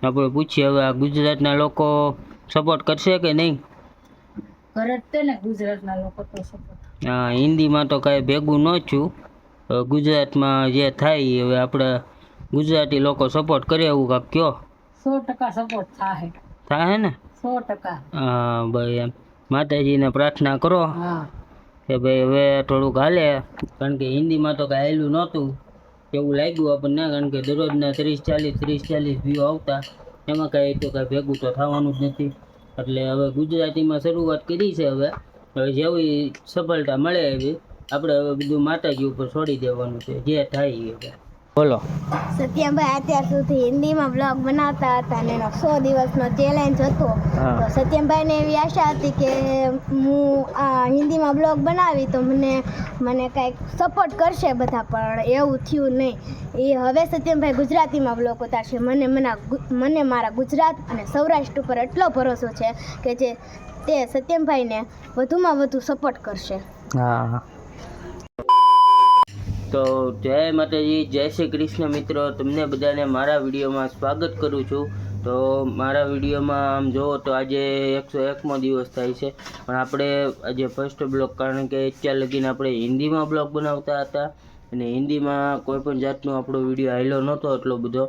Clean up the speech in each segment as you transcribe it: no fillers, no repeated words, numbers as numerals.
આપણે પૂછીએ હવે આ ગુજરાતના લોકો સપોર્ટ કરશે કે નહીં? કરત ને ગુજરાતના લોકો તો સપોર્ટ. હા, હિન્દીમાં તો કાંઈ ભેગું ન થયું. ગુજરાતમાં જે થાય હવે આપણે ગુજરાતી લોકો સપોર્ટ કરે એવું કાંક કયો. 100% સપોર્ટ થાય ને? 100%. હા ભાઈ, એમ માતાજીને પ્રાર્થના કરો હા કે ભાઈ હવે થોડુંક હાલે, કારણ કે હિન્દીમાં તો કાંઈ હાલ્યું નહોતું એવું લાગ્યું આપણને, કારણ કે દરરોજના 30-40 વ્યૂ આવતા, એમાં કાંઈ તો કાંઈ ભેગું તો થવાનું જ નથી. એટલે હવે ગુજરાતીમાં શરૂઆત કરી છે. હવે જેવી સફળતા મળે એવી આપણે હવે બધું માતાજી ઉપર છોડી દેવાનું છે, જે થાય એ. બોલો. સત્યમભાઈ અત્યાર સુધી હિન્દીમાં બ્લોગ બનાવતા હતા અને એનો 100 દિવસનો ચેલેન્જ હતો. તો સત્યમભાઈને એવી આશા હતી કે હું આ હિન્દીમાં બ્લોગ બનાવી તો મને કંઈક સપોર્ટ કરશે બધા, પણ એવું થયું નહીં. એ હવે સત્યમભાઈ ગુજરાતીમાં બ્લોગ ઉતારશે. મને મારા ગુજરાત અને સૌરાષ્ટ્ર ઉપર એટલો ભરોસો છે કે તે સત્યમભાઈને વધુમાં વધુ સપોર્ટ કરશે. હા. તો જય માતાજી, જય શ્રી કૃષ્ણ મિત્રો. તમને બધાને મારા વિડીયોમાં સ્વાગત કરું છું. તો મારા વિડીયોમાં આમ જુઓ તો આજે 101મો દિવસ થાય છે, પણ આપણે આજે ફર્સ્ટ બ્લોગ, કારણ કે અત્યાર લગીને આપણે હિન્દીમાં બ્લોગ બનાવતા હતા અને હિન્દીમાં કોઈ પણ જાતનો આપણો વિડીયો આવેલો નહોતો એટલો બધો,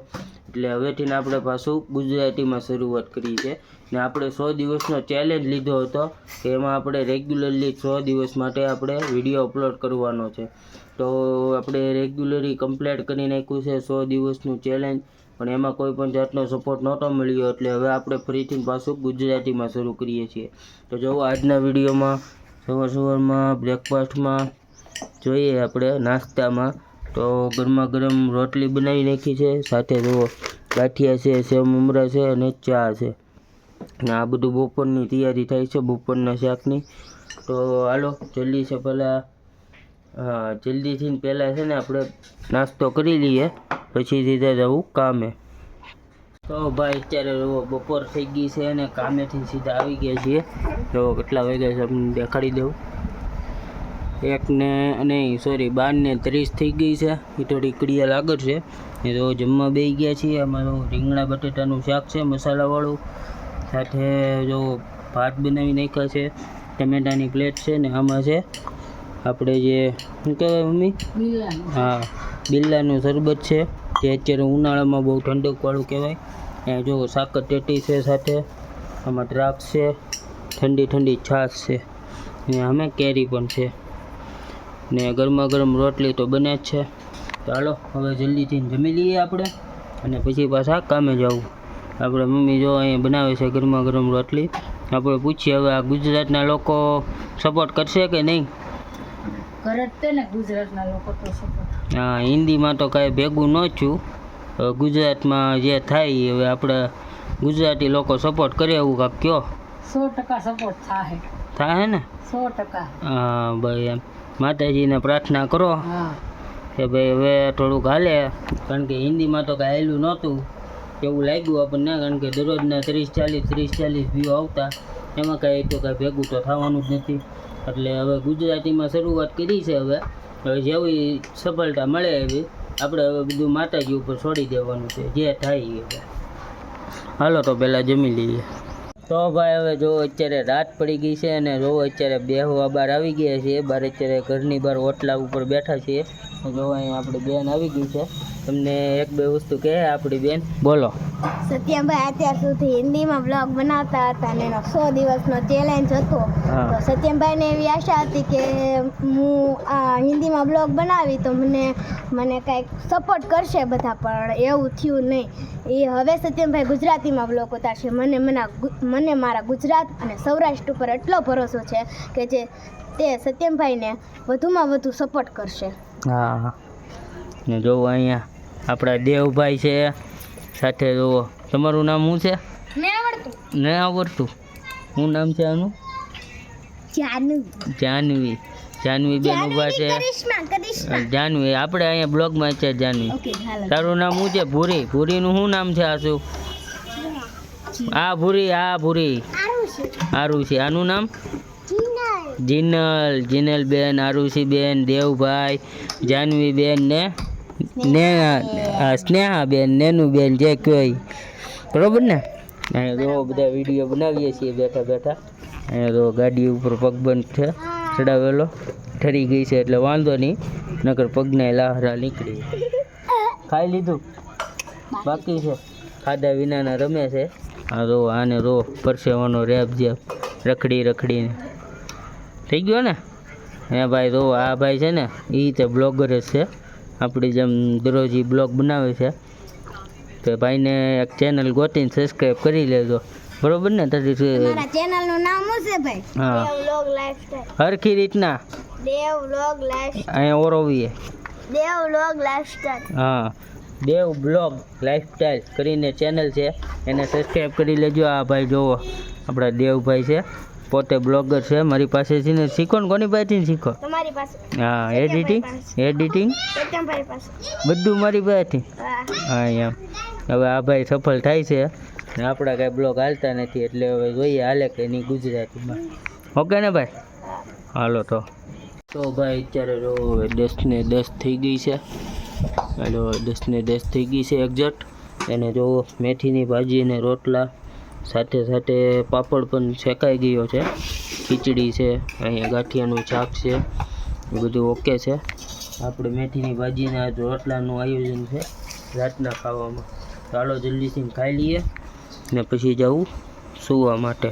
એટલે હવેથી આપણે પાછું ગુજરાતીમાં શરૂઆત કરી છે. ને આપણે 100 દિવસનો ચેલેન્જ લીધો હતો કે એમાં આપણે રેગ્યુલરલી 100 દિવસ માટે આપણે વિડીયો અપલોડ કરવાનો છે. તો આપણે રેગ્યુલરી કમ્પ્લીટ કરી નાખ્યું છે 100 દિવસનું ચેલેન્જ, પણ એમાં કોઈ પણ જાતનો સપોર્ટ નહોતો મળ્યો, એટલે હવે આપણે ફરીથી પાછું ગુજરાતીમાં શરૂ કરીએ છીએ. તો જો આજના વિડીયોમાં સવારમાં બ્રેકફાસ્ટમાં જોઈએ આપણે નાસ્તામાં તો ગરમા ગરમ રોટલી બનાવી નાખી છે, સાથે જુઓ ગાંઠિયા છે, સેવ મમરા છે અને ચા છે. અને આ બધું બપોરની તૈયારી થાય છે, બપોરના શાકની. તો હાલો જલ્દી છે પહેલાં, હા જલ્દીથી પહેલાં છે ને આપણે નાસ્તો કરી લઈએ, પછી સીધા જવું કામે. તો ભાઈ અત્યારે બપોર થઈ ગઈ છે અને કામેથી સીધા આવી ગયા છીએ. તો કેટલા વાગ્યા છે તમને દેખાડી દઉં. 12:30 થઈ ગઈ છે. એ થોડી કડિયા લાગત છે. એ તો જમવા બેસી ગયા છીએ. અમારું રીંગણા બટેટાનું શાક છે મસાલાવાળું, સાથે જો ભાત બનાવી નાખ્યા છે, ટમેટાની પ્લેટ છે ને આમાં છે આપણે જે શું કહેવાય મમ્મી? હા, બિરલાનું શરબત છે, જે અત્યારે ઉનાળામાં બહુ ઠંડકવાળું કહેવાય. અહીંયા જો સાકર ટેટી છે, સાથે આમાં દ્રાક્ષ છે, ઠંડી છાશ છે, અને અમે કેરી પણ છે, ને ગરમા ગરમ રોટલી તો બને જ છે. તો હાલો હવે જલ્દીથી જમી લઈએ આપણે, અને પછી પાછા કામે જવું. આપણે મમ્મી જો અહીંયા બનાવે છે ગરમા ગરમ રોટલી. આપણે પૂછીએ હવે આ ગુજરાતના લોકો સપોર્ટ કરશે કે નહીં? કરત ને ગુજરાતના લોકો તો સપોર્ટ. હા, હિન્દીમાં તો કાંઈ ભેગું ન થયું. ગુજરાતમાં જે થાય હવે આપણે ગુજરાતી લોકો સપોર્ટ કરે એવું કાંક કયો. 100% સપોર્ટ થાય ને? 100%. હા ભાઈ, એમ માતાજીને પ્રાર્થના કરો હા કે ભાઈ હવે થોડુંક હાલે, કારણ કે હિન્દીમાં તો કાંઈ હાલ્યું નહોતું એવું લાગ્યું આપણને, કારણ કે દરરોજના 30-40 વ્યૂ આવતા, એમાં કાંઈ તો કાંઈ ભેગું તો થવાનું જ નથી. એટલે હવે ગુજરાતીમાં શરૂઆત કરી છે. હવે જેવી સફળતા મળે એવી આપણે હવે બધું માતાજી ઉપર છોડી દેવાનું છે, જે થાય એ. હાલો તો પહેલાં જમી લઈએ. તો ભાઈ હવે જો અત્યારે રાત પડી ગઈ છે અને જો અત્યારે બેહવા બહાર આવી ગયા છીએ. બહાર અત્યારે ઘરની બહાર ઓટલા ઉપર બેઠા છીએ. જો અહીંયા આપણી બેન આવી ગઈ છે. તમને એક બે વસ્તુ કહે આપણી બેન, બોલો. સત્યમભાઈ અત્યાર સુધી હિન્દીમાં બ્લોગ બનાવતા હતા અને એનો 100 દિવસનો ચેલેન્જ હતો. તો સત્યમભાઈને એવી આશા હતી કે હું આ હિન્દીમાં બ્લોગ બનાવી તો મને કંઈક સપોર્ટ કરશે બધા, પણ એવું થયું નહીં. એ હવે સત્યમભાઈ ગુજરાતીમાં બ્લોગ ઉતારશે. મને મારા ગુજરાત અને સૌરાષ્ટ્ર ઉપર એટલો ભરોસો છે કે તે સત્યમભાઈને વધુમાં વધુ સપોર્ટ કરશે. હા, ને જોવો અહીંયા આપણા દેવભાઈ છે, સાથે જોવો. તમારું નામ શું છે? નહીં આવડતું. શું નામ છે આનું? જાનવી બેન ઊભા છે. જાનવી આપણે અહીંયા બ્લોગમાં છે જાનવી. તારું નામ શું છે? ભૂરીનું શું નામ છે? આશું ભૂરી આરુષી. આનું નામ જીનલ બેન, આરુષી બેન, દેવભાઈ, જાનવી બેન ને સ્નેહા બેન, નેનુ બેન, જે કહેવાય બરોબર ને. અહીંયા જો બધા વિડીયો બનાવીએ છીએ બેઠા બેઠા. અહીંયા તો ગાડી ઉપર પગ બંધ છે ચડાવેલો, ઠરી ગઈ છે એટલે વાંધો નહીં, નકર પગને લાહરા નીકળી. ખાઈ લીધું બાકી છે, ખાધા વિનાના રમે છે. આ રો આને રો પરસેવાનો રેપ જે રખડી રખડીને થઈ ગયો ને. હે ભાઈ રો આ ભાઈ છે ને એ તે બ્લોગર જ છે, આપણી જેમ દરરોજ બ્લોગ બનાવે છે. તો ભાઈને એક ચેનલ ગોતીને સબસ્ક્રાઈબ કરી લેજો, બરોબર ને. મારા ચેનલ નું નામ શું છે ભાઈ? હા દેવ વ્લોગ લાઈફસ્ટાઈલ. હરખી રીતના દેવ વ્લોગ લાઈફ અહીંયા ઓરોવીએ. દેવ વ્લોગ લાઈફસ્ટાઈલ. હા દેવ બ્લોગ લાઈફસ્ટાઈલ કરીને ચેનલ છે, એને સબસ્ક્રાઈબ કરી લેજો. આ ભાઈ જોવો આપણા દેવભાઈ છે, પોતે બ્લોગર છે. મારી પાસેથી ને શીખો ને, કોની પાસેથી શીખો? તમારી પાસે. હા એડિટિંગ સત્યમભાઈ પાસે. બધું મારી પાસેથી. હા. હા એમ. હવે આ ભાઈ સફળ થાય છે ને આપણા કાંઈ બ્લોગ હાલતા નથી, એટલે હવે જોઈએ હાલે કે નહીં ગુજરાતીમાં. ઓકે ને ભાઈ, હાલો તો ભાઈ અત્યારે જો હવે 10 ને 10 થઈ ગઈ છે. હાલો 10 ને 10 થઈ ગઈ છે એક્ઝેક્ટ. એને જો મેથીની ભાજી અને રોટલા સાથે સાથે પાપડ પણ શેકાઈ ગયો છે, ખીચડી છે, અહીંયા ગાંઠિયાનું શાક છે, એ બધું ઓકે છે. આપણે મેથીની ભાજીના રોટલાનું આયોજન છે રાતના ખાવામાં. ચાલો જલ્દીથી ખાઈ લઈએ ને પછી જવું સૂવા માટે.